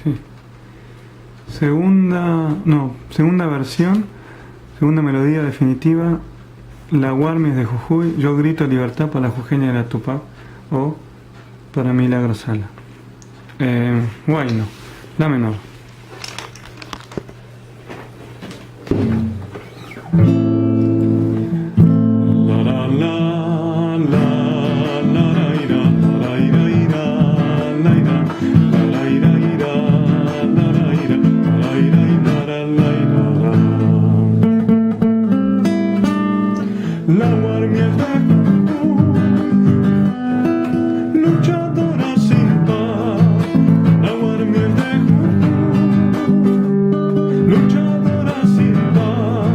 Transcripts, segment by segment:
sí. Segunda versión, segunda melodía definitiva. La Guarmies de Jujuy, Yo grito libertad para la jujeña de la Tupac o para Milagro Sala. Guayno, la menor. La Guarmies de Jujuy, luchadora sin paz. La Guarmies de Jujuy, luchadora sin paz.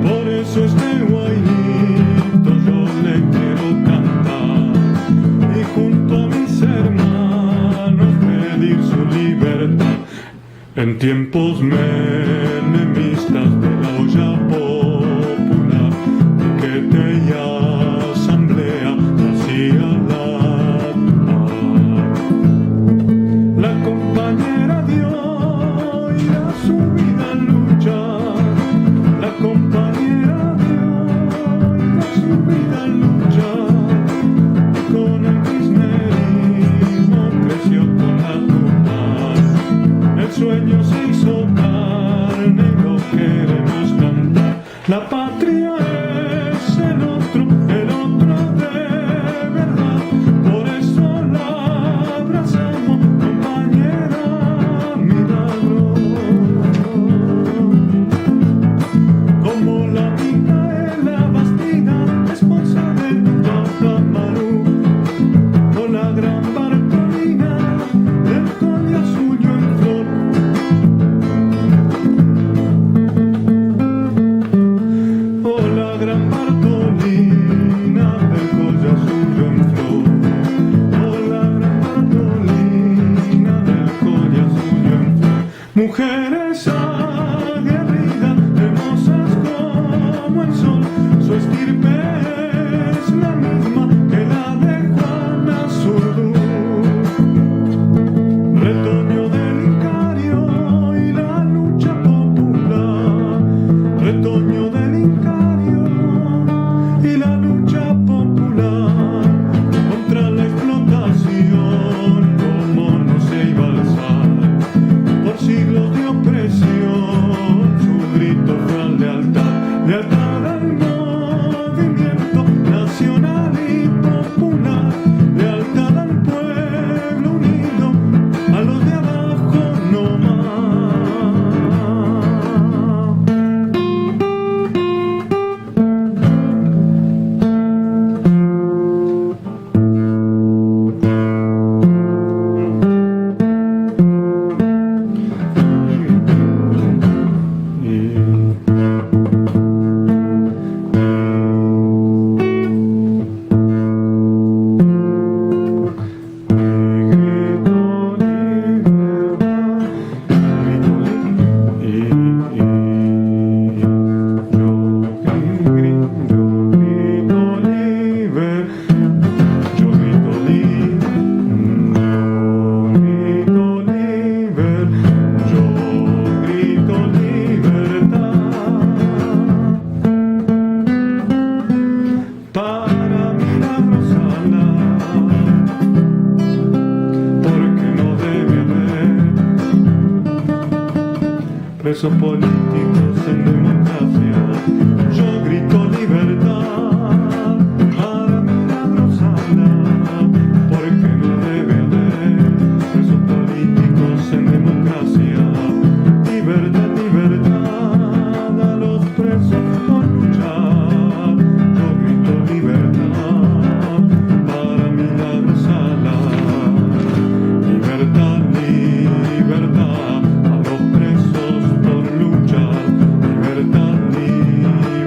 Por eso este guainito yo le quiero cantar y junto a mis hermanos pedir su libertad. En tiempos menemistas de la olla popular, piquete y asamblea hacía la paz. La compañera dio y da su vida a luchar. La compañera dio y da su vida a luchar. Con el kirchnerismo creció con la Tupac. El sueño se hizo carne y lo queremos cantar. La patria es el otro de verdad. Por eso la abrazamos, compañera Milagro. Como la Micaela Bastida, esposa del Papa Amaru, o la gran Bartolina del collar suyo en flor. O la gran Bartolina del collar suyo en flor. O la gran Bartolina del collar suyo en flor. Mujeres aguerridas, hermosas como el sol, su estirpe es la misma que la de Juana Zurdu. Retoño del Incario y la lucha popular. Retoño del Incario y la lucha popular contra la explotación, como no se iba a alzar. Por siglos de opresión, su grito fue a lealtad, lealtad al movimiento nacional y popular, lealtad al pueblo unido, a los de abajo no más. Para Milagro Sala, porque no debe haber presos políticos en democracia. Yo grito libertad para Milagro Sala, porque no debe haber presos políticos en democracia. Libertad, libertad a los presos por luchar. Yo grito libertad para Milagro Sala. Libertad, libertad a los presos por luchar. Libertad, libertad.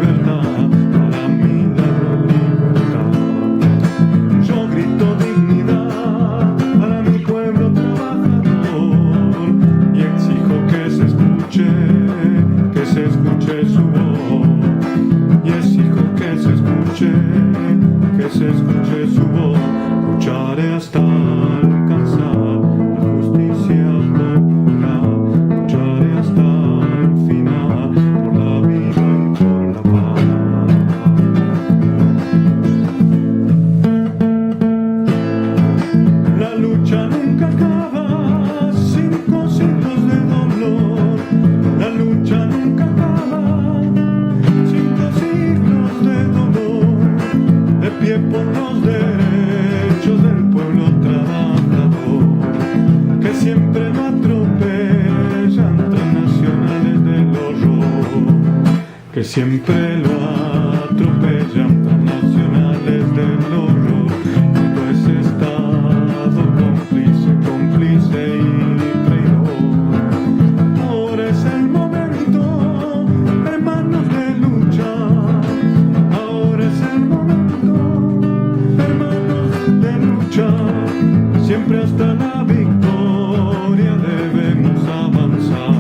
siempre lo atropellan transnacionales del horror, que siempre lo atropellan transnacionales del horror. Todo ese Estado cómplice y traidor. Ahora es el momento, hermanos, de luchar. Ahora es el momento, hermanos, de luchar. Siempre hasta la victoria debemos avanzar.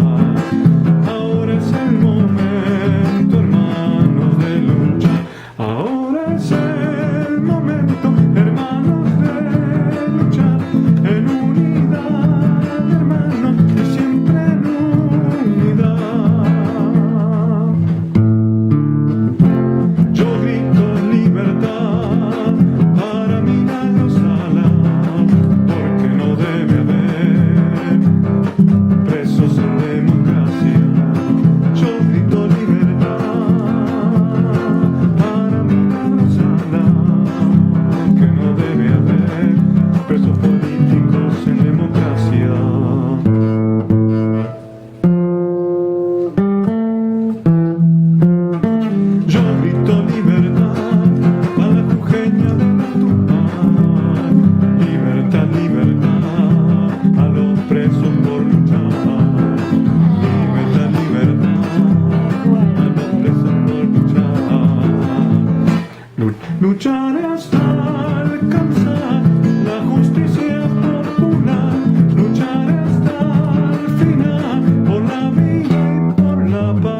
Ahora es el momento, hermanos, de luchar. Ahora es el momento, hermanos, de luchar. En unidad, hermanos, y siempre en unidad. Yo grito libertad para Milagro Sala, porque no debe haber presos en democracia. Yo grito libertad para Milagro Sala, porque no debe haber presos políticos en democracia. Yo grito libertad a la jujeña de la Tupac. Libertad, libertad a los presos por luchar. Libertad, libertad a los presos por luchar. Lucharé hasta alcanzar la justicia popular. Lucharé hasta el final por la vida y por la paz.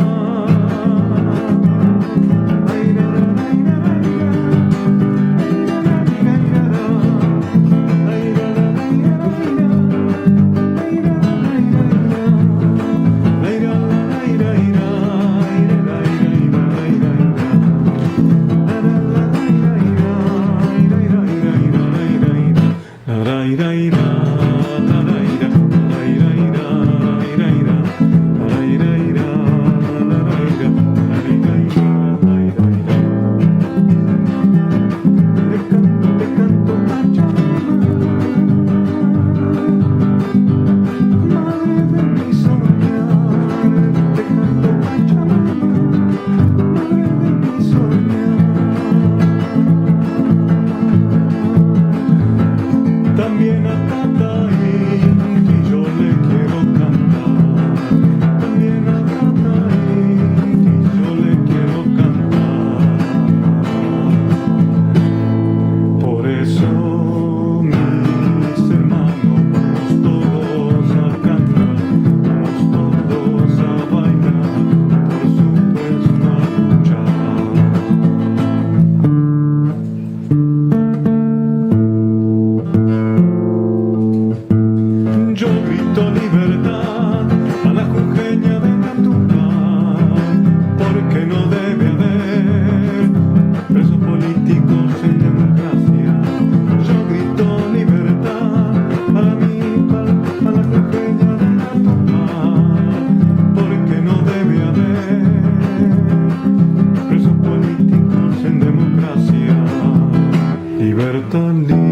También a Tata Inti yo le quiero cantar. También a Tata Inti yo le quiero cantar. Por eso, mis hermanos, vamos todos a cantar, vamos todos a bailar, por supuesto a luchar. Yo grito libertad a la jujeña de la Tupac, porque no debe haber presos políticos en democracia. Yo grito libertad a la jujeña de la Tupac, porque no debe haber presos políticos en democracia. Libertad, libertad.